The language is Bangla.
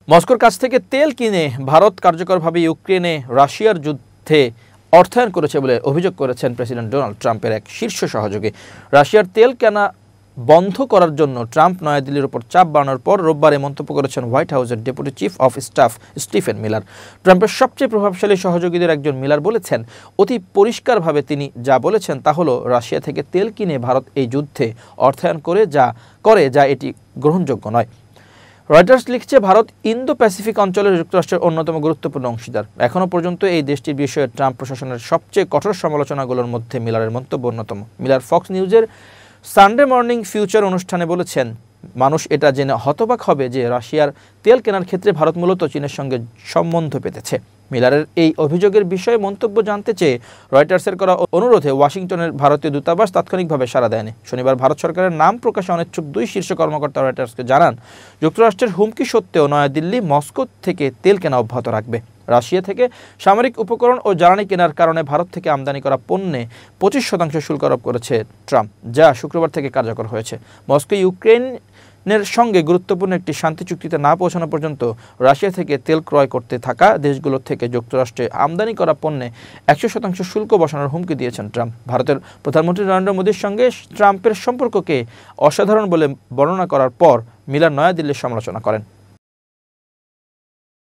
মস্কোর কাছ থেকে তেল কিনে ভারত কার্যকরভাবে ইউক্রেনে রাশিয়ার যুদ্ধে অর্থায়ন করেছে বলে অভিযোগ করেছেন প্রেসিডেন্ট ডোনাল্ড ট্রাম্পের এক শীর্ষ সহযোগী। রাশিয়ার তেল কেনা বন্ধ করার জন্য ট্রাম্প নয়াদিল্লির উপর চাপ বাড়ানোর পর রোববার মন্তব্য করেছেন হোয়াইট হাউসের deputy chief of staff Stephen Miller. ট্রাম্পের সবচেয়ে প্রভাবশালী সহযোগীদের একজন মিলার বলেছেন, অতি পরিষ্কারভাবে তিনি যা বলেছেন তা হলো রাশিয়া থেকে তেল কিনে ভারত এই যুদ্ধে অর্থায়ন করে যা এটি গ্রহণযোগ্য নয়। রয়টার্স লিখছে, ভারত ইন্দো প্যাসিফিক অঞ্চলের যুক্তরাষ্ট্রের অন্যতম গুরুত্বপূর্ণ অংশীদার। এখনও পর্যন্ত এই দেশটির বিষয়ে ট্রাম্প প্রশাসনের সবচেয়ে কঠোর সমালোচনাগুলোর মধ্যে মিলারের মন্তব্য অন্যতম। মিলার ফক্স নিউজের সানডে মর্নিং ফিউচার অনুষ্ঠানে বলেছেন, মানুষ এটা জেনে হতবাক হবে যে রাশিয়ার তেল কেনার ক্ষেত্রে ভারত মূলত চীনের সঙ্গে সম্বন্ধ পেতেছে। মিলারের এই অভিযোগের বিষয়ে মন্তব্য জানতে চেয়ে রয়টার্সের করা অনুরোধে ওয়াশিংটনের ভারতীয় দূতাবাস তাৎক্ষণিকভাবে সাড়া দেয়নি। শনিবার ভারত সরকারের নাম প্রকাশে অনিচ্ছুক দুই শীর্ষ কর্মকর্তা রয়টার্সকে জানান, যুক্তরাষ্ট্রের হুমকি সত্ত্বেও নয়াদিল্লি মস্কো থেকে তেল কেনা অব্যাহত রাখবে। রাশিয়া থেকে সামরিক উপকরণ ও জ্বালানি কেনার কারণে ভারত থেকে আমদানি করা পণ্যে 25% শুল্ক আরোপ করেছে ট্রাম্প, যা শুক্রবার থেকে কার্যকর হয়েছে। মস্কো ইউক্রেনের সঙ্গে গুরুত্বপূর্ণ একটি শান্তি চুক্তিতে না পৌঁছানো পর্যন্ত রাশিয়া থেকে তেল ক্রয় করতে থাকা দেশগুলোর থেকে যুক্তরাষ্ট্রে আমদানি করা পণ্যে 100% শুল্ক বসানোর হুমকি দিয়েছেন ট্রাম্প। ভারতের প্রধানমন্ত্রী নরেন্দ্র মোদীর সঙ্গে ট্রাম্পের সম্পর্ককে অসাধারণ বলে বর্ণনা করার পর মিলার নয়াদিল্লির সমালোচনা করেন।